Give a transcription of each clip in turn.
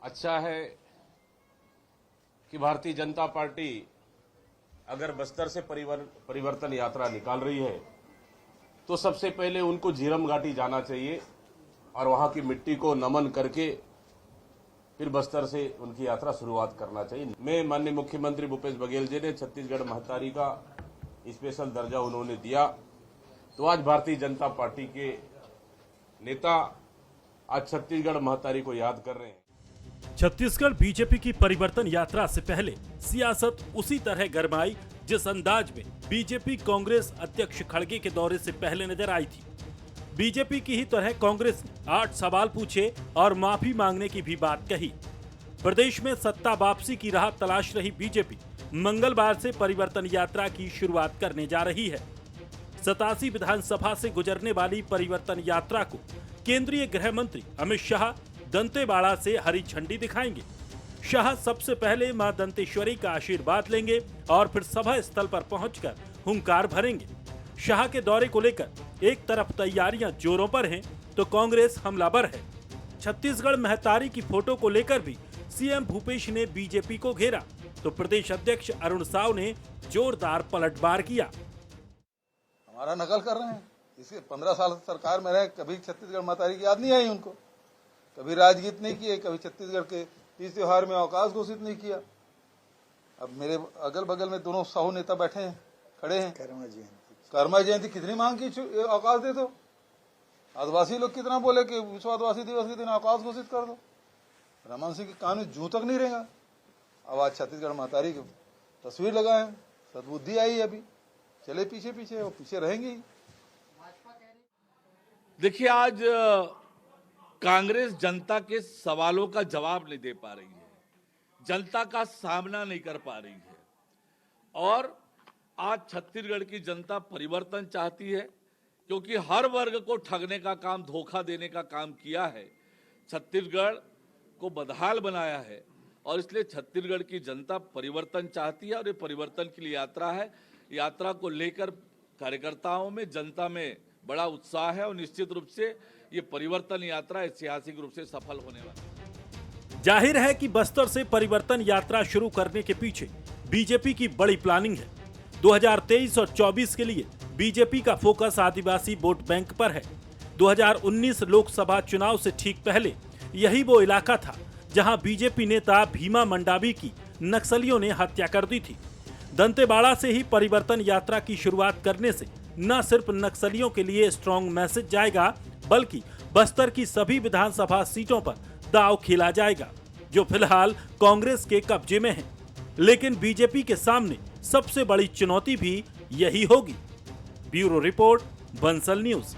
अच्छा है कि भारतीय जनता पार्टी अगर बस्तर से परिवर्तन यात्रा निकाल रही है तो सबसे पहले उनको झीरम घाटी जाना चाहिए और वहां की मिट्टी को नमन करके फिर बस्तर से उनकी यात्रा शुरुआत करना चाहिए। मैं माननीय मुख्यमंत्री भूपेश बघेल जी ने छत्तीसगढ़ महतारी का स्पेशल दर्जा उन्होंने दिया, तो आज भारतीय जनता पार्टी के नेता आज छत्तीसगढ़ महतारी को याद कर रहे हैं। छत्तीसगढ़ बीजेपी की परिवर्तन यात्रा से पहले सियासत उसी तरह गरमाई जिस अंदाज में बीजेपी कांग्रेस अध्यक्ष खड़गे के दौरे से पहले नजर आई थी। बीजेपी की ही तरह कांग्रेस ने 8 सवाल पूछे और माफी मांगने की भी बात कही। प्रदेश में सत्ता वापसी की राह तलाश रही बीजेपी मंगलवार से परिवर्तन यात्रा की शुरुआत करने जा रही है। 87 विधानसभा से गुजरने वाली परिवर्तन यात्रा को केंद्रीय गृह मंत्री अमित शाह दंतेवाड़ा से हरी झंडी दिखाएंगे। शाह सबसे पहले मां दंतेश्वरी का आशीर्वाद लेंगे और फिर सभा स्थल पर पहुंचकर हुंकार भरेंगे। शाह के दौरे को लेकर एक तरफ तैयारियां जोरों पर हैं तो कांग्रेस हमलावर है। छत्तीसगढ़ महतारी की फोटो को लेकर भी सीएम भूपेश ने बीजेपी को घेरा तो प्रदेश अध्यक्ष अरुण साव ने जोरदार पलटवार किया। हमारा नकल कर रहे हैं। इसके 15 साल सरकार में रहे, कभी छत्तीसगढ़ महतारी की याद नहीं आई उनको, कभी राजगीत नहीं किए, कभी छत्तीसगढ़ के तीज त्योहार में अवकाश घोषित नहीं किया। अब मेरे अगल बगल में दोनों साहू नेता बैठे हैं, खड़े हैं। कर्मा जयंती कितनी मांग की अवकाश दे दो। आदिवासी लोग कितना बोले कि विश्व आदिवासी दिवस के दिन अवकाश घोषित कर दो। रमन सिंह के कान में जूं तक नहीं रहेगा। अब आज छत्तीसगढ़ महतारी की तस्वीर लगाए, सद्बुद्धि आई अभी, चले पीछे पीछे, वो पीछे रहेंगी। देखिए, आज कांग्रेस जनता के सवालों का जवाब नहीं दे पा रही है, जनता का सामना नहीं कर पा रही है और आज छत्तीसगढ़ की जनता परिवर्तन चाहती है क्योंकि हर वर्ग को ठगने का काम, धोखा देने का काम किया है, छत्तीसगढ़ को बदहाल बनाया है और इसलिए छत्तीसगढ़ की जनता परिवर्तन चाहती है और ये परिवर्तन की लिए यात्रा है। यात्रा को लेकर कार्यकर्ताओं में, जनता में बड़ा उत्साह है और निश्चित रूप से ये परिवर्तन यात्रा ऐतिहासिक रूप से सफल होने वाली है। जाहिर है कि बस्तर से परिवर्तन यात्रा शुरू करने के पीछे बीजेपी की बड़ी प्लानिंग है। 2023 और 24 के लिए बीजेपी का फोकस आदिवासी वोट बैंक पर है। 2019 लोकसभा चुनाव से ठीक पहले यही वो इलाका था जहां बीजेपी नेता भीमा मंडावी की नक्सलियों ने हत्या कर दी थी। दंतेवाड़ा से ही परिवर्तन यात्रा की शुरुआत करने से न सिर्फ नक्सलियों के लिए स्ट्रॉन्ग मैसेज जाएगा बल्कि बस्तर की सभी विधानसभा सीटों पर दांव खेला जाएगा जो फिलहाल कांग्रेस के कब्जे में है। लेकिन बीजेपी के सामने सबसे बड़ी चुनौती भी यही होगी। Bureau report, Bansal news.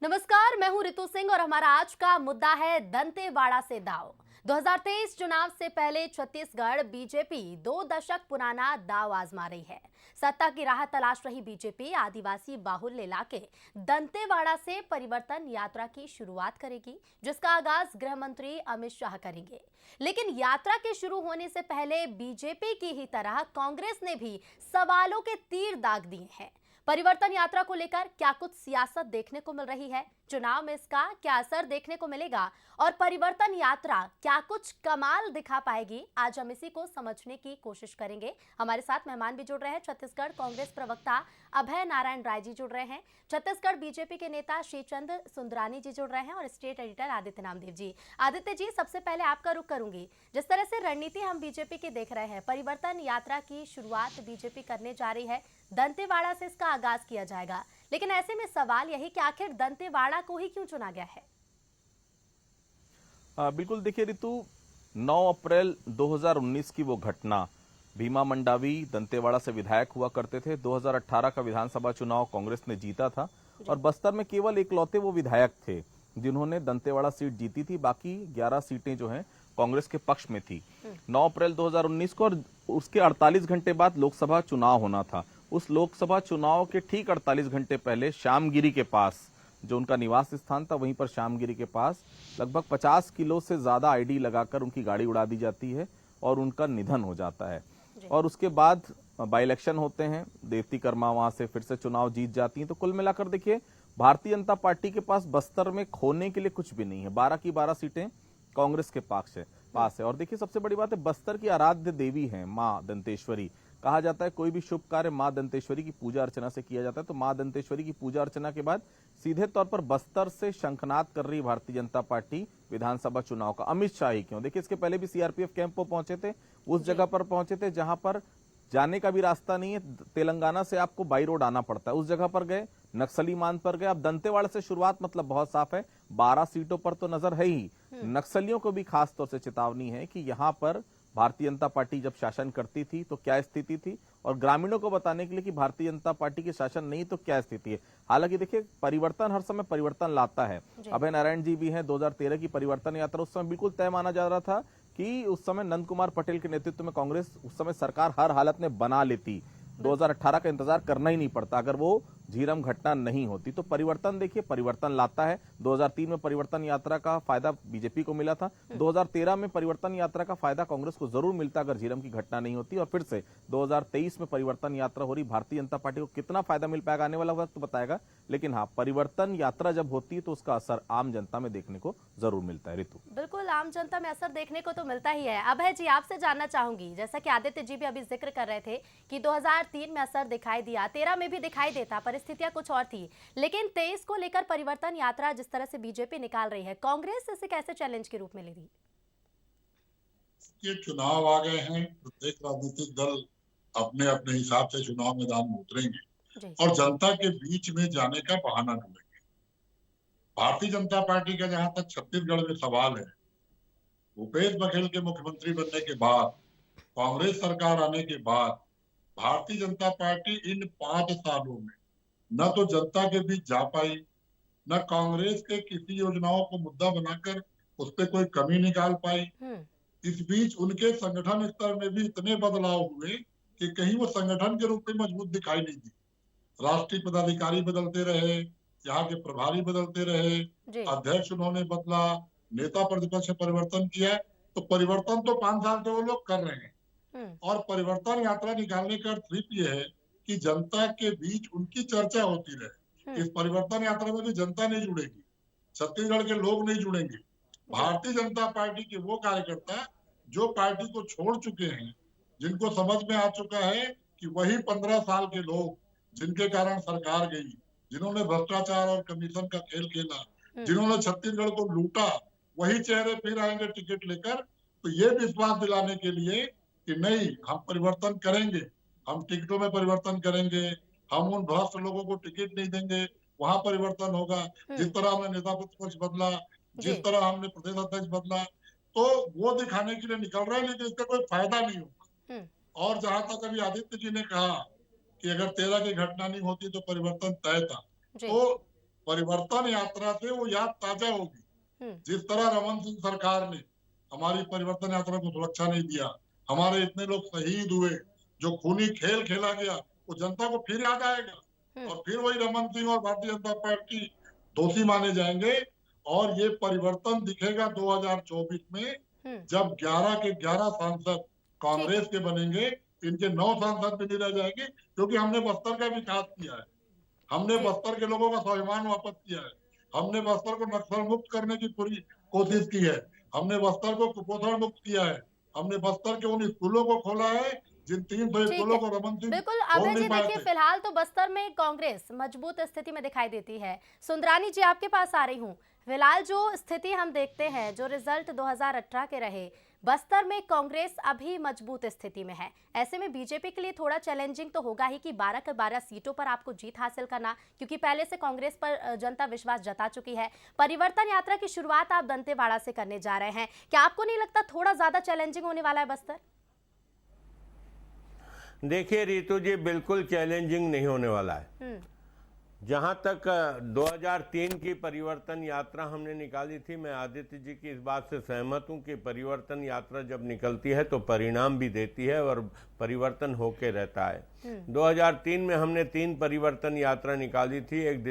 नमस्कार, मैं हूं रितु सिंह और हमारा आज का मुद्दा है दंतेवाड़ा से दाव। 2023 चुनाव से पहले छत्तीसगढ़ बीजेपी 2 दशक पुराना दाव आजमा रही है। सत्ता की राह तलाश रही बीजेपी आदिवासी बाहुल्य इलाके दंतेवाड़ा से परिवर्तन यात्रा की शुरुआत करेगी, जिसका आगाज गृह मंत्री अमित शाह करेंगे। लेकिन यात्रा के शुरू होने से पहले बीजेपी की ही तरह कांग्रेस ने भी सवालों के तीर दाग दिए हैं। परिवर्तन यात्रा को लेकर क्या कुछ सियासत देखने को मिल रही है, चुनाव में इसका क्या असर देखने को मिलेगा और परिवर्तन यात्रा क्या कुछ कमाल दिखा पाएगी, आज हम इसी को समझने की कोशिश करेंगे। हमारे साथ मेहमान भी जुड़ रहे हैं। छत्तीसगढ़ कांग्रेस प्रवक्ता अभय नारायण राय जी जुड़ रहे हैं, छत्तीसगढ़ बीजेपी के नेता श्रीचंद सुंदरानी जी जुड़ रहे हैं और स्टेट एडिटर आदित्य नामदेव जी। आदित्य जी, सबसे पहले आपका रुख करूंगी। जिस तरह से रणनीति हम बीजेपी की देख रहे हैं, परिवर्तन यात्रा की शुरुआत बीजेपी करने जा रही है, दंतेवाड़ा से इसका आगाज किया जाएगा, लेकिन ऐसे में सवाल यही कि आखिर दंतेवाड़ा को ही क्यों चुना गया है? बिल्कुल, देखिए रितु, 9 अप्रैल 2019 की वो घटना, भीमा मंडावी दंतेवाड़ा से विधायक हुआ करते थे। 2018 का विधानसभा चुनाव कांग्रेस ने जीता था और बस्तर में केवल इकलौते वो विधायक थे जिन्होंने दंतेवाड़ा सीट जीती थी। बाकी 11 सीटें जो हैं कांग्रेस के पक्ष में थी। 9 अप्रैल 2019 को और उसके 48 घंटे बाद लोकसभा चुनाव होना था। उस लोकसभा चुनाव के ठीक 48 घंटे पहले श्यामगिरी के पास, जो उनका निवास स्थान था, वहीं पर श्यामगिरी के पास लगभग 50 किलो से ज्यादा आईडी लगाकर उनकी गाड़ी उड़ा दी जाती है और उनका निधन हो जाता है। और उसके बाद बाई इलेक्शन होते हैं, देवती कर्मा वहां से फिर से चुनाव जीत जाती हैं। तो कुल मिलाकर देखिए भारतीय जनता पार्टी के पास बस्तर में खोने के लिए कुछ भी नहीं है। 12 की 12 सीटें कांग्रेस के पास है। और देखिए, सबसे बड़ी बात है, बस्तर की आराध्य देवी है मां दंतेश्वरी। कहा जाता है कोई भी शुभ कार्य मां दंतेश्वरी की पूजा अर्चना से किया जाता है, तो मां दंतेश्वरी की पूजा अर्चना के बाद सीधे तौर पर बस्तर से शंखनाद कर रही भारतीय जनता पार्टी विधानसभा चुनाव का। अमित शाह ही क्यों, देखिए इसके पहले भी सीआरपीएफ कैंप पर पहुंचे थे, उस जगह पर पहुंचे थे जहां पर जाने का भी रास्ता नहीं है, तेलंगाना से आपको बाई रोड आना पड़ता है, उस जगह पर गए, नक्सली मान पर गए। अब दंतेवाड़ा से शुरुआत, मतलब बहुत साफ है, 12 सीटों पर तो नजर है ही। नक्सलियों को भी खास तौर से चेतावनी है कि यहां पर भारतीय जनता पार्टी जब शासन करती थी तो क्या स्थिति थी, और ग्रामीणों को बताने के लिए कि भारतीय जनता पार्टी के शासन नहीं तो क्या स्थिति है। हालांकि देखिए, परिवर्तन हर समय परिवर्तन लाता है। अभय नारायण जी भी हैं, 2013 की परिवर्तन यात्रा उस समय बिल्कुल तय माना जा रहा था कि उस समय नंद कुमार पटेल के नेतृत्व में कांग्रेस उस समय सरकार हर हालत में बना लेती, 2018 का इंतजार करना ही नहीं पड़ता अगर वो झीरम घटना नहीं होती। तो परिवर्तन देखिए परिवर्तन लाता है। 2003 में परिवर्तन यात्रा का फायदा बीजेपी को मिला था, 2013 में परिवर्तन यात्रा का फायदा कांग्रेस को जरूर मिलता अगर झीरम की घटना नहीं होती, और फिर से 2023 में परिवर्तन यात्रा हो रही। भारतीय जनता पार्टी को कितना फायदा मिल पाएगा आने वाला वक्त बताएगा, लेकिन हाँ, परिवर्तन यात्रा जब होती है तो उसका असर आम जनता में देखने को जरूर मिलता है। ऋतु, बिल्कुल, आम जनता में असर देखने को तो मिलता ही है। अभय जी, आपसे जानना चाहूंगी, जैसा कि आदित्य जी भी अभी जिक्र कर रहे थे कि 2003 में असर दिखाई दिया, 13 में भी दिखाई देता, परिस्थितियां कुछ और थी, लेकिन 23 को लेकर परिवर्तन यात्रा जिस तरह से बीजेपी निकाल रही है, कांग्रेस इसे कैसे चैलेंज के रूप में ले रही? ये चुनाव आ गए हैं, प्रत्येक राजनीतिक दल अपने अपने हिसाब से चुनाव मैदान में उतरेंगे और जनता के बीच में जाने का बहाना ढूंढेंगे। भारतीय जनता पार्टी का जहां तक छत्तीसगढ़ में सवाल है, भूपेश बघेल के मुख्यमंत्री बनने के बाद, कांग्रेस सरकार आने के बाद, भारतीय जनता पार्टी इन 5 सालों में न तो जनता के बीच जा पाई, न कांग्रेस के किसी योजनाओं को मुद्दा बनाकर उस पर कोई कमी निकाल पाई। इस बीच उनके संगठन स्तर में भी इतने बदलाव हुए कि कहीं वो संगठन के रूप में मजबूत दिखाई नहीं दी। राष्ट्रीय पदाधिकारी बदलते रहे, यहाँ के प्रभारी बदलते रहे, अध्यक्ष उन्होंने बदला, नेता प्रतिपक्ष परिवर्तन किया। तो परिवर्तन तो 5 साल से वो लोग कर रहे हैं, और परिवर्तन यात्रा निकालने का अर्थ ये है कि जनता के बीच उनकी चर्चा होती रहे। इस परिवर्तन यात्रा में भी जनता नहीं जुड़ेगी, छत्तीसगढ़ के लोग नहीं जुड़ेंगे। भारतीय जनता पार्टी के वो कार्यकर्ता जो पार्टी को छोड़ चुके हैं, जिनको समझ में आ चुका है कि वही 15 साल के लोग जिनके कारण सरकार गई, जिन्होंने भ्रष्टाचार और कमीशन का खेल खेला, जिन्होंने छत्तीसगढ़ को लूटा, वही चेहरे फिर आएंगे टिकट लेकर। तो ये विश्वास दिलाने के लिए कि नहीं, हम परिवर्तन करेंगे, हम टिकटों में परिवर्तन करेंगे, हम उन भ्रष्ट लोगों को टिकट नहीं देंगे, वहां परिवर्तन होगा। जिस तरह हमने नेता प्रतिपक्ष बदला, जिस तरह हमने प्रदेश अध्यक्ष बदला, तो वो दिखाने के लिए निकल रहा है, लेकिन इसका कोई फायदा नहीं होगा। और जहां तक अभी आदित्य जी ने कहा कि अगर 13 की घटना नहीं होती तो परिवर्तन तय था, तो परिवर्तन यात्रा से वो याद ताजा होगी। जिस तरह रमन सिंह सरकार ने हमारी परिवर्तन यात्रा को सुरक्षा नहीं दिया, हमारे इतने लोग शहीद हुए, जो खूनी खेल खेला गया, वो जनता को फिर याद आएगा और फिर वही रमन सिंह और भारतीय जनता पार्टी दोषी माने जाएंगे। और ये परिवर्तन दिखेगा 2024 में, जब 11 के 11 सांसद कांग्रेस के बनेंगे, इनके 9 सांसद भी नहीं रह जाएंगे, क्योंकि हमने बस्तर का विकास किया है, हमने बस्तर के लोगों का स्वाभिमान वापस किया है, हमने बस्तर को नक्सल मुक्त करने की पूरी कोशिश की है, हमने बस्तर को कुपोषण मुक्त किया है, हमने बस्तर के उन स्कूलों को खोला है जिन 300 स्कूलों को रमन सिंह बिल्कुल। अभय जी, देखिए फिलहाल तो बस्तर में कांग्रेस मजबूत स्थिति में दिखाई देती है। सुंदरानी जी, आपके पास आ रही हूँ। फिलहाल जो स्थिति हम देखते हैं, जो रिजल्ट 2018 के रहे, बस्तर में कांग्रेस अभी मजबूत स्थिति में है। ऐसे में बीजेपी के लिए थोड़ा चैलेंजिंग तो होगा ही कि 12 के 12 सीटों पर आपको जीत हासिल करना, क्योंकि पहले से कांग्रेस पर जनता विश्वास जता चुकी है। परिवर्तन यात्रा की शुरुआत आप दंतेवाड़ा से करने जा रहे हैं, क्या आपको नहीं लगता थोड़ा ज्यादा चैलेंजिंग होने वाला है बस्तर? देखिए रितु जी, बिल्कुल चैलेंजिंग नहीं होने वाला है। जहां तक 2003 की परिवर्तन यात्रा हमने निकाली थी, मैं आदित्य जी की इस बात से सहमत हूं कि परिवर्तन यात्रा जब निकलती है तो परिणाम भी देती है और परिवर्तन होके रहता है। 2003 में हमने 3 परिवर्तन यात्रा निकाली थी। एक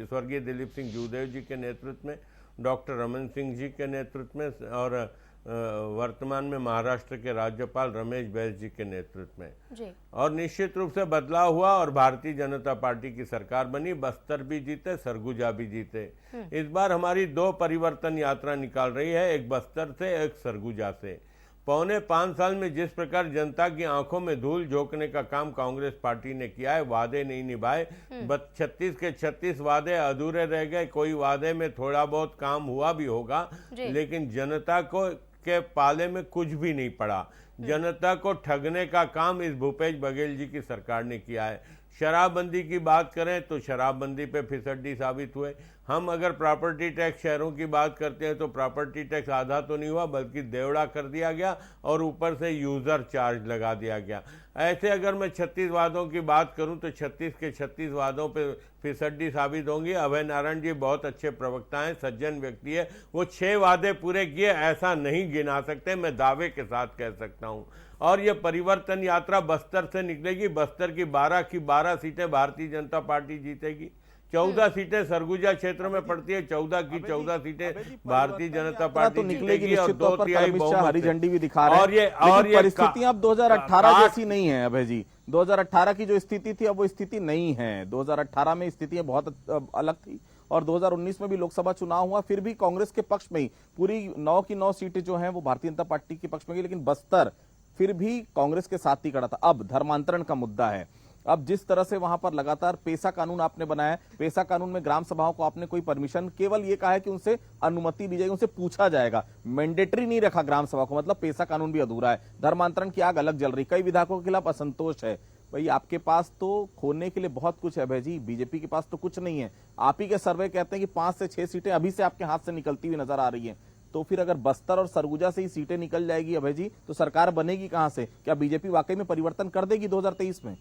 स्वर्गीय दिलीप सिंह जूदेव जी के नेतृत्व में, डॉक्टर रमन सिंह जी के नेतृत्व में और वर्तमान में महाराष्ट्र के राज्यपाल रमेश बैस जी के नेतृत्व में जी। और निश्चित रूप से बदलाव हुआ और भारतीय जनता पार्टी की सरकार बनी। बस्तर भी जीते, सरगुजा भी जीते। इस बार हमारी 2 परिवर्तन यात्रा निकाल रही है, एक बस्तर से, एक सरगुजा से। पौने 5 साल में जिस प्रकार जनता की आंखों में धूल झोंकने का काम कांग्रेस पार्टी ने किया है, वादे नहीं निभाए, 36 के 36 वादे अधूरे रह गए। कोई वादे में थोड़ा बहुत काम हुआ भी होगा, लेकिन जनता को के पाले में कुछ भी नहीं पड़ा। जनता को ठगने का काम इस भूपेश बघेल जी की सरकार ने किया है। शराबबंदी की बात करें तो शराबबंदी पे फिसड्डी साबित हुए। हम अगर प्रॉपर्टी टैक्स शहरों की बात करते हैं तो प्रॉपर्टी टैक्स आधा तो नहीं हुआ, बल्कि देवड़ा कर दिया गया और ऊपर से यूजर चार्ज लगा दिया गया। ऐसे अगर मैं 36 वादों की बात करूं तो 36 के 36 वादों पे फिसड्डी साबित होंगी। अभय नारायण जी बहुत अच्छे प्रवक्ता हैं, सज्जन व्यक्ति है, वो 6 वादे पूरे किए, ऐसा नहीं गिना सकते, मैं दावे के साथ कह सकता हूं। और ये परिवर्तन यात्रा बस्तर से निकलेगी। बस्तर की 12 सीटें भारतीय जनता पार्टी जीतेगी, 14 सीटें सरगुजा क्षेत्र में पड़ती है, 14 की 14 सीटें भारतीय जनता पार्टी तो निकलेगी और निश्चित तौर पर। 2/3 बहुमत हरी से। झंडी भी दिखा रहे हैं। और ये परिस्थितियां अब 2018 जैसी नहीं है अभय जी। 2018 की जो स्थिति थी अब वो स्थिति नहीं है। 2018 में स्थितियां बहुत अलग थी और 2019 में भी लोकसभा चुनाव हुआ, फिर भी कांग्रेस के पक्ष में ही पूरी 9 की 9 सीटें जो हैं वो भारतीय जनता पार्टी के पक्ष में गई, लेकिन बस्तर फिर भी कांग्रेस के साथ ही खड़ा था। अब धर्मांतरण का मुद्दा है। अब जिस तरह से वहां पर लगातार पेशा कानून आपने बनाया, पेशा कानून में ग्राम सभाओं को आपने कोई परमिशन, केवल ये कहा है कि उनसे अनुमति ली जाएगी, उनसे पूछा जाएगा, मैंडेटरी नहीं रखा ग्राम सभा को, मतलब पेशा कानून भी अधूरा है। धर्मांतरण की आग अलग जल रही, कई विधायकों के खिलाफ असंतोष है। भाई आपके पास तो खोने के लिए बहुत कुछ है अभय जी, बीजेपी के पास तो कुछ नहीं है। आप ही के सर्वे कहते हैं कि 5 से 6 सीटें अभी से आपके हाथ से निकलती हुई नजर आ रही है। तो फिर अगर बस्तर और सरगुजा से ही सीटें निकल जाएगी अभय जी, तो सरकार बनेगी कहां से? क्या बीजेपी वाकई में परिवर्तन कर देगी 2023 में?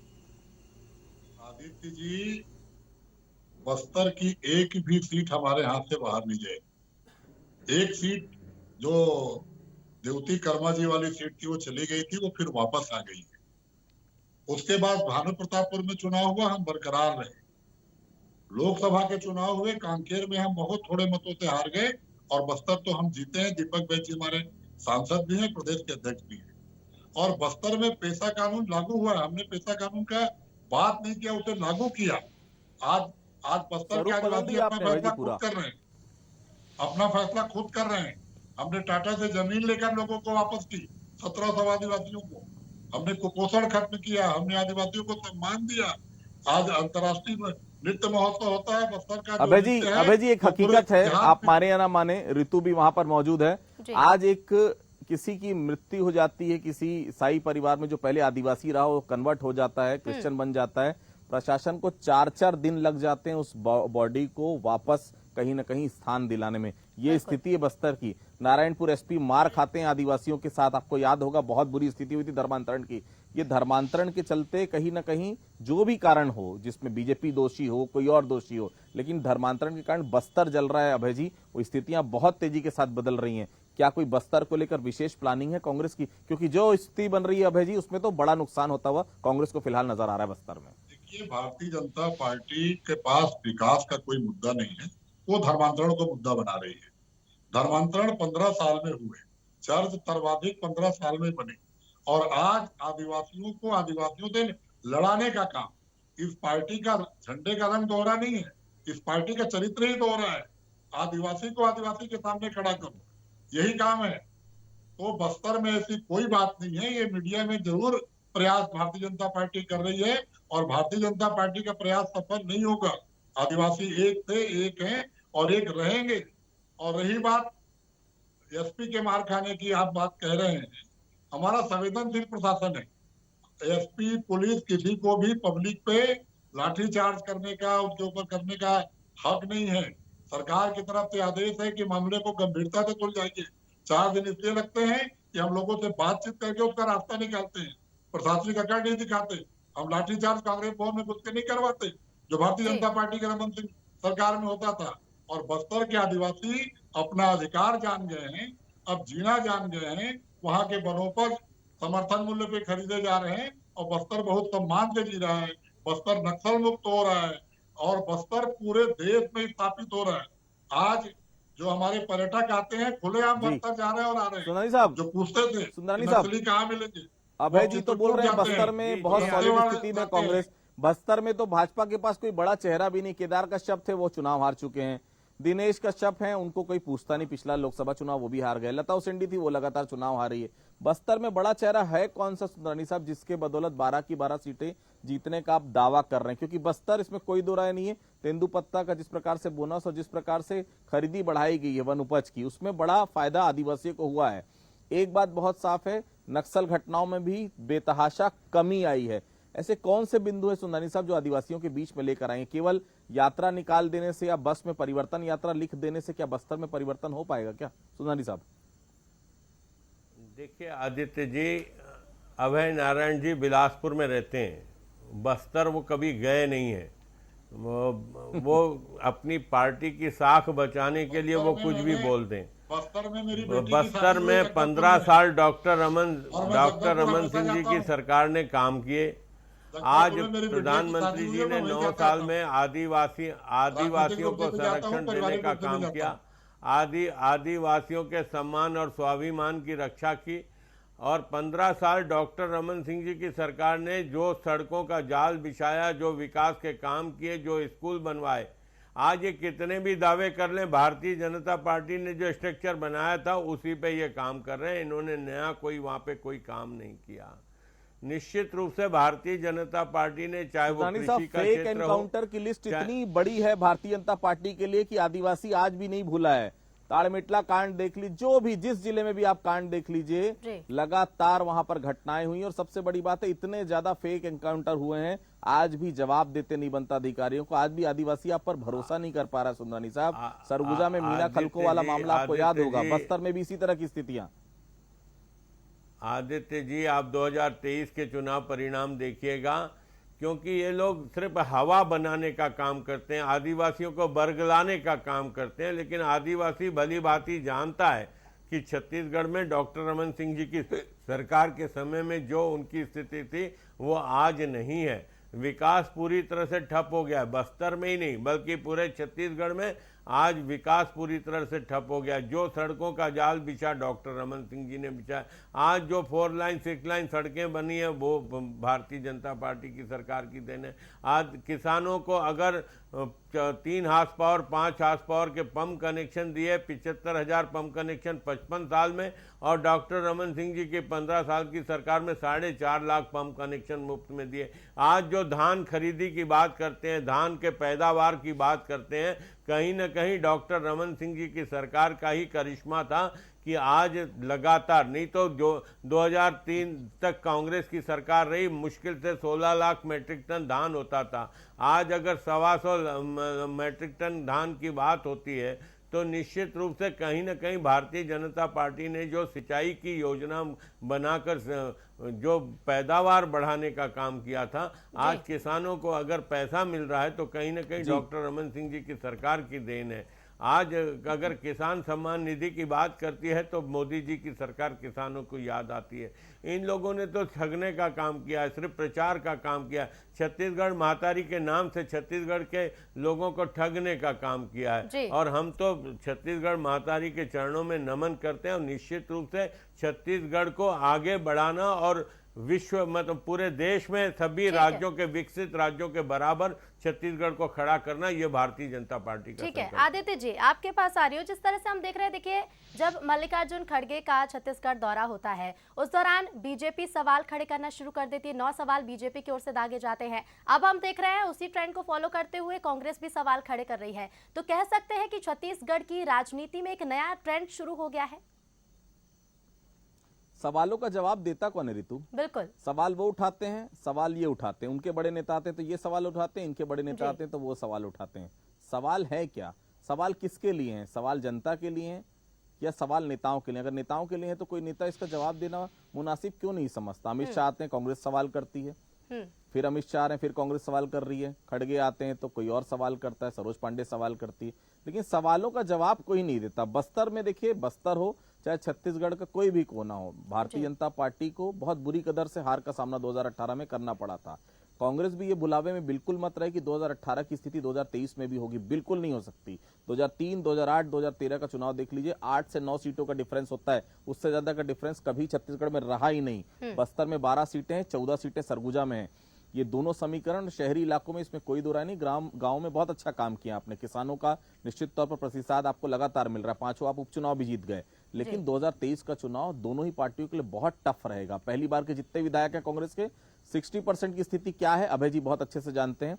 आदित्य जी, बस्तर की एक भी सीट हमारे हाथ से बाहर नहीं जाएगी। एक सीट जो देवती कर्मा जी वाली सीट थी वो चली गई थी, वो फिर वापस आ गई है। उसके बाद भानु प्रतापपुर में चुनाव हुआ, हम बरकरार रहे। लोकसभा के चुनाव हुए, कांकेर में हम बहुत थोड़े मतों से हार गए और बस्तर तो हम जीते हैं। दीपक बैच जी हमारे सांसद भी हैं, प्रदेश के अध्यक्ष भी हैं। और बस्तर में पेशा कानून लागू हुआ, हमने पेशा कानून का बात नहीं किया, उसे लागू किया। आज बस्तर के आदिवासी अपना फैसला खुद कर रहे हैं, अपना फैसला खुद कर रहे हैं। हमने टाटा से जमीन लेकर लोगों को वापस की, 1700 आदिवासियों को। हमने कुपोषण खत्म किया, हमने आदिवासियों को सम्मान दिया। आज अंतर्राष्ट्रीय नृत्य महोत्सव होता है बस्तर का। अभय जी एक हकीकत है, आप माने या ना माने, ऋतु भी वहां पर मौजूद है। आज एक किसी की मृत्यु हो जाती है, किसी ईसाई परिवार में जो पहले आदिवासी रहा वो कन्वर्ट हो जाता है, क्रिश्चियन बन जाता है, प्रशासन को 4-4 दिन लग जाते हैं उस बॉडी को वापस कहीं न कहीं स्थान दिलाने में। ये स्थिति है बस्तर की। नारायणपुर एसपी मार खाते हैं आदिवासियों के साथ, आपको याद होगा बहुत बुरी स्थिति हुई थी धर्मांतरण की। ये धर्मांतरण के चलते कहीं ना कहीं जो भी कारण हो, जिसमें बीजेपी दोषी हो, कोई और दोषी हो, लेकिन धर्मांतरण के कारण बस्तर जल रहा है अभय जी। वो स्थितियां बहुत तेजी के साथ बदल रही हैं। क्या कोई बस्तर को लेकर विशेष प्लानिंग है कांग्रेस की? क्योंकि जो स्थिति बन रही है अभय जी, उसमें तो बड़ा नुकसान होता हुआ कांग्रेस को फिलहाल नजर आ रहा है बस्तर में। देखिए, भारतीय जनता पार्टी के पास विकास का कोई मुद्दा नहीं है, वो धर्मांतरण को मुद्दा बना रही है। धर्मांतरण 15 साल में हुए, चर्च सर्वाधिक 15 साल में बने, और आज आदिवासियों से लड़ाने का काम इस पार्टी का। झंडे का रंग दोहरा नहीं है, इस पार्टी का चरित्र ही दोहरा है। आदिवासी को आदिवासी के सामने खड़ा करो, यही काम है। तो बस्तर में ऐसी कोई बात नहीं है। ये मीडिया में जरूर प्रयास भारतीय जनता पार्टी कर रही है और भारतीय जनता पार्टी का प्रयास सफल नहीं होगा। आदिवासी एक थे, एक हैं और एक रहेंगे। और रही बात एसपी के मार खाने की, आप बात कह रहे हैं, हमारा संवेदनशील प्रशासन है। एसपी पुलिस किसी को भी पब्लिक पे लाठीचार्ज करने का, उनके ऊपर करने का हक नहीं है। सरकार की तरफ से आदेश है कि मामले को गंभीरता से सुलझाइए। 4 दिन इसलिए लगते हैं कि हम लोगों से बातचीत करके उसका रास्ता निकालते हैं, प्रशासनिक अकड़ नहीं दिखाते। हम लाठीचार्ज कांग्रेस भवन में घुस के नहीं करवाते, जो भारतीय जनता पार्टी के रमन सिंह सरकार में होता था। और बस्तर के आदिवासी अपना अधिकार जान गए हैं, अब जीना जान गए हैं। वहां के वनोपज समर्थन मूल्य पे खरीदे जा रहे हैं और बस्तर बहुत सम्मान से जी रहा है। बस्तर नक्सल मुक्त हो रहा है और बस्तर पूरे देश में स्थापित हो रहा है। आज जो हमारे पर्यटक आते हैं खुलेआम जी। बस्तर जा रहे हैं और आ रहे हैं। सुंदरानी साहब, जो पूछते थे सुंदरानी कि साहब, नक्सली कहाँ मिलेंगे, अभय वो जी तो चित्रकूट बोल रहे हैं जाते बस्तर हैं, में जी, बहुत जी, सॉलिड दंतेवाड़ा स्थिति में जाते हैं। कांग्रेस। बस्तर में तो भाजपा के पास कोई बड़ा चेहरा भी नहीं, केदार कश्यप थे वो चुनाव हार चुके हैं, दिनेश कश्यप हैं उनको कोई पूछता नहीं, पिछला लोकसभा चुनाव वो भी हार गए, लता उसेंडी थी वो लगातार चुनाव हार रही है। बस्तर में बड़ा चेहरा है कौन सा सुंदरानी साहब जिसके बदौलत 12 की 12 सीटें जीतने का आप दावा कर रहे हैं? क्योंकि बस्तर, इसमें कोई दो राय नहीं है, तेंदुपत्ता का जिस प्रकार से बोनस और जिस प्रकार से खरीदी बढ़ाई गई है वन उपज की, उसमें बड़ा फायदा आदिवासियों को हुआ है। एक बात बहुत साफ है, नक्सल घटनाओं में भी बेतहाशा कमी आई है। ऐसे कौन से बिंदु है सुंदरानी साहब जो आदिवासियों के बीच में लेकर आएंगे? केवल यात्रा निकाल देने से या बस में परिवर्तन यात्रा लिख देने से क्या बस्तर में परिवर्तन हो पाएगा क्या सुंदरानी साहब? देखिए आदित्य जी, अभय नारायण जी बिलासपुर में रहते हैं, बस्तर वो कभी गए नहीं है। वो अपनी पार्टी की साख बचाने के लिए वो कुछ भी बोल दें। बस्तर में मेरी बेटी की बस्तर शादी हुई में जगदलपुर 15 में। साल और मैं डॉक्टर जगदलपुर रमन हमेशा सिंह जी जाता की हूँ। सरकार ने काम किए। जगदलपुर आज में मेरी बेटी की प्रधानमंत्री शादी हुई जी है, ने मैं वहीं 9 जाता साल हूँ। में आदिवासियों को रूप से जाता हूँ, संरक्षण देने पारिवारिक का रूप से भी काम जाता किया। हूँ। आदिवासियों के सम्मान और स्वाभिमान की रक्षा की। और 15 साल डॉक्टर रमन सिंह जी की सरकार ने जो सड़कों का जाल बिछाया, जो विकास के काम किए, जो स्कूल बनवाए, आज ये कितने भी दावे कर लें, भारतीय जनता पार्टी ने जो स्ट्रक्चर बनाया था उसी पे ये काम कर रहे हैं। इन्होंने नया कोई वहां पे कोई काम नहीं किया। निश्चित रूप से भारतीय जनता पार्टी ने, चाहे वो सुंदरानी साहब, कृषि का फेक क्षेत्र हो, एनकाउंटर की लिस्ट इतनी बड़ी है भारतीय जनता पार्टी के लिए कि आदिवासी आज भी नहीं भूला है। ताड़मेटला कांड देख लीजिए, जो भी जिस जिले में भी आप कांड देख लीजिए, लगातार वहां पर घटनाएं हुई। और सबसे बड़ी बात है, इतने ज्यादा फेक एनकाउंटर हुए हैं, आज भी जवाब देते नहीं बनता अधिकारियों को। आज भी आदिवासी आप पर भरोसा नहीं कर पा रहा सुंदरानी साहब। सरगुजा में मीना खलको वाला मामला आपको याद होगा, बस्तर में भी इसी तरह की स्थितियां। आदित्य जी, आप 2023 के चुनाव परिणाम देखिएगा, क्योंकि ये लोग सिर्फ हवा बनाने का काम करते हैं, आदिवासियों को बरगलाने का काम करते हैं। लेकिन आदिवासी भली भांति जानता है कि छत्तीसगढ़ में डॉक्टर रमन सिंह जी की सरकार के समय में जो उनकी स्थिति थी वो आज नहीं है। विकास पूरी तरह से ठप हो गया है, बस्तर में ही नहीं बल्कि पूरे छत्तीसगढ़ में आज विकास पूरी तरह से ठप हो गया। जो सड़कों का जाल बिछा डॉक्टर रमन सिंह जी ने बिछाया, आज जो 4 लाइन 6 लाइन सड़कें बनी है वो भारतीय जनता पार्टी की सरकार की देन है। आज किसानों को अगर 3 हार्स पावर 5 हार्स पावर के पंप कनेक्शन दिए, 75,000 पंप कनेक्शन 55 साल में, और डॉक्टर रमन सिंह जी के 15 साल की सरकार में 4.5 लाख पंप कनेक्शन मुफ्त में दिए। आज जो धान खरीदी की बात करते हैं, धान के पैदावार की बात करते हैं, कहीं न कहीं डॉक्टर रमन सिंह जी की सरकार का ही करिश्मा था कि आज लगातार, नहीं तो जो 2003 तक कांग्रेस की सरकार रही, मुश्किल से 16 लाख मेट्रिक टन धान होता था। आज अगर 125 मेट्रिक टन धान की बात होती है तो निश्चित रूप से कहीं न कहीं भारतीय जनता पार्टी ने जो सिंचाई की योजना बनाकर जो पैदावार बढ़ाने का काम किया था, आज किसानों को अगर पैसा मिल रहा है तो कहीं न कहीं डॉक्टर रमन सिंह जी की सरकार की देन है। आज अगर किसान सम्मान निधि की बात करती है तो मोदी जी की सरकार किसानों को याद आती है। इन लोगों ने तो ठगने का काम किया है, सिर्फ प्रचार का काम किया है। छत्तीसगढ़ महातारी के नाम से छत्तीसगढ़ के लोगों को ठगने का काम किया है। और हम तो छत्तीसगढ़ महातारी के चरणों में नमन करते हैं और निश्चित रूप से छत्तीसगढ़ को आगे बढ़ाना और विश्व मतलब पूरे देश में सभी राज्यों के, विकसित राज्यों के बराबर छत्तीसगढ़ को खड़ा करना, ये भारतीय जनता पार्टी का। ठीक है आदित्य जी, आपके पास आ रही हो। जिस तरह से हम देख रहे हैं, देखिए जब मल्लिकार्जुन खड़गे का छत्तीसगढ़ दौरा होता है उस दौरान बीजेपी सवाल खड़े करना शुरू कर देती है, 9 सवाल बीजेपी की ओर से दागे जाते हैं। अब हम देख रहे हैं उसी ट्रेंड को फॉलो करते हुए कांग्रेस भी सवाल खड़े कर रही है। तो कह सकते हैं कि छत्तीसगढ़ की राजनीति में एक नया ट्रेंड शुरू हो गया है। सवालों का जवाब देता कौन है ऋतु? बिल्कुल, सवाल वो उठाते हैं, सवाल ये उठाते हैं। उनके बड़े नेता आते हैं तो ये सवाल उठाते हैं, इनके बड़े नेता आते हैं तो वो सवाल उठाते हैं। सवाल है क्या? सवाल किसके लिए हैं? सवाल जनता के लिए हैं या सवाल नेताओं के लिए? अगर नेताओं के लिए है तो कोई नेता इसका जवाब देना मुनासिब क्यों नहीं समझता? अमित शाह आते हैं, कांग्रेस सवाल करती है, फिर अमित शाह आ रहे हैं, फिर कांग्रेस सवाल कर रही है। खड़गे आते हैं तो कोई और सवाल करता है, सरोज पांडे सवाल करती है, लेकिन सवालों का जवाब कोई नहीं देता। बस्तर में देखिए, बस्तर हो चाहे छत्तीसगढ़ का कोई भी कोना हो, भारतीय जनता पार्टी को बहुत बुरी कदर से हार का सामना 2018 में करना पड़ा था। कांग्रेस भी ये बुलावे में बिल्कुल मत रहे कि 2018 की स्थिति 2023 में भी होगी, बिल्कुल नहीं हो सकती। 2003, 2008, 2013 का चुनाव देख लीजिए, 8 से 9 सीटों का डिफरेंस होता है, उससे ज्यादा का डिफरेंस कभी छत्तीसगढ़ में रहा ही नहीं। बस्तर में 12 सीटें हैं, 14 सीटें सरगुजा में हैं। ये दोनों समीकरण शहरी इलाकों में, इसमें कोई दो राय नहीं। गांव में बहुत अच्छा काम किया आपने, किसानों का निश्चित तौर पर प्रतिसाद आपको लगातार मिल रहा है, 5 आप उपचुनाव भी जीत गए। लेकिन 2023 का चुनाव दोनों ही पार्टियों के लिए बहुत टफ रहेगा। पहली बार के जितने विधायक हैं कांग्रेस के, 60% की स्थिति क्या है अभय जी बहुत अच्छे से जानते हैं,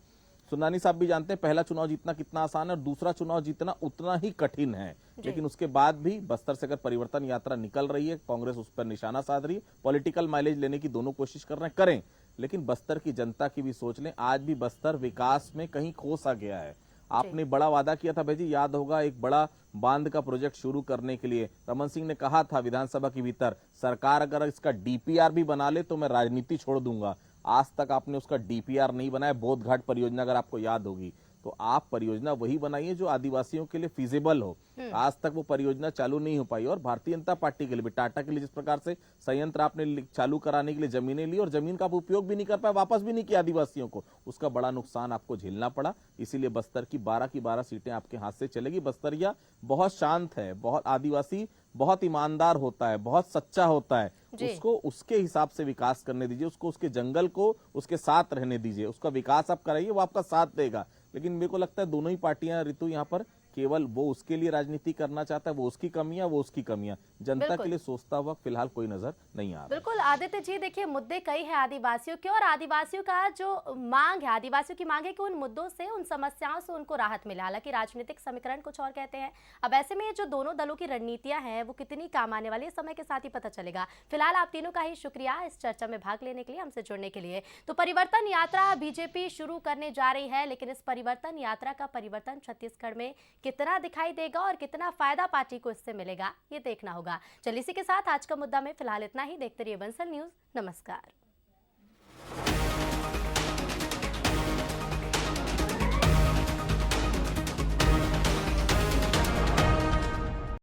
सुनानी साहब भी जानते हैं। पहला चुनाव जीतना कितना आसान है और दूसरा चुनाव जीतना उतना ही कठिन है। लेकिन उसके बाद भी बस्तर से अगर परिवर्तन यात्रा निकल रही है, कांग्रेस उस पर निशाना साध रही है, पॉलिटिकल माइलेज लेने की दोनों कोशिश कर रहे हैं, करें, लेकिन बस्तर की जनता की भी सोच लें। आज भी बस्तर विकास में कहीं खो सा गया है। आपने बड़ा वादा किया था भाई जी, याद होगा, एक बड़ा बांध का प्रोजेक्ट शुरू करने के लिए रमन सिंह ने कहा था विधानसभा के भीतर, सरकार अगर इसका डीपीआर भी बना ले तो मैं राजनीति छोड़ दूंगा। आज तक आपने उसका डीपीआर नहीं बनाया। बोध घाट परियोजना अगर आपको याद होगी, तो आप परियोजना वही बनाइए जो आदिवासियों के लिए फिजिबल हो। आज तक वो परियोजना चालू नहीं हो पाई। और भारतीय जनता पार्टी के लिए भी, टाटा के लिए जिस प्रकार से संयंत्र आपने चालू कराने के लिए जमीनें ली और जमीन का आप उपयोग भी नहीं कर पाए, वापस भी नहीं किया आदिवासियों को, उसका बड़ा नुकसान आपको झेलना पड़ा। इसीलिए बस्तर की 12 सीटें आपके हाथ से चलेगी। बस्तरिया बहुत शांत है, बहुत आदिवासी, बहुत ईमानदार होता है, बहुत सच्चा होता है, उसको उसके हिसाब से विकास करने दीजिए, उसको उसके जंगल को उसके साथ रहने दीजिए, उसका विकास आप कराइए, वो आपका साथ देगा। लेकिन मेरे को लगता है दोनों ही पार्टियां, ऋतु, यहाँ पर केवल वो उसके लिए राजनीति करना चाहता है, वो उसकी कमियां, वो उसकी कमियां, जनता के लिए सोचता हुआ फिलहाल कोई नजर नहीं आ रहा। बिल्कुल आदित्य जी, देखिए मुद्दे कई हैं आदिवासियों के, और आदिवासियों का जो मांग है, आदिवासियों की मांग है कि उन मुद्दों से, उन समस्याओं से उनको राहत मिले। हालांकि राजनीतिक समीकरण कुछ और कहते हैं। अब ऐसे में जो दोनों दलों की रणनीतियां हैं वो कितनी काम आने वाली है, समय के साथ ही पता चलेगा। फिलहाल आप तीनों का ही शुक्रिया इस चर्चा में भाग लेने के लिए, हमसे जुड़ने के लिए। तो परिवर्तन यात्रा बीजेपी शुरू करने जा रही है, लेकिन इस परिवर्तन यात्रा का परिवर्तन छत्तीसगढ़ में कितना दिखाई देगा और कितना फायदा पार्टी को इससे मिलेगा, ये देखना होगा। चलिए इसी के साथ आज का मुद्दा में फिलहाल इतना ही। देखते रहिए बंसल न्यूज। नमस्कार।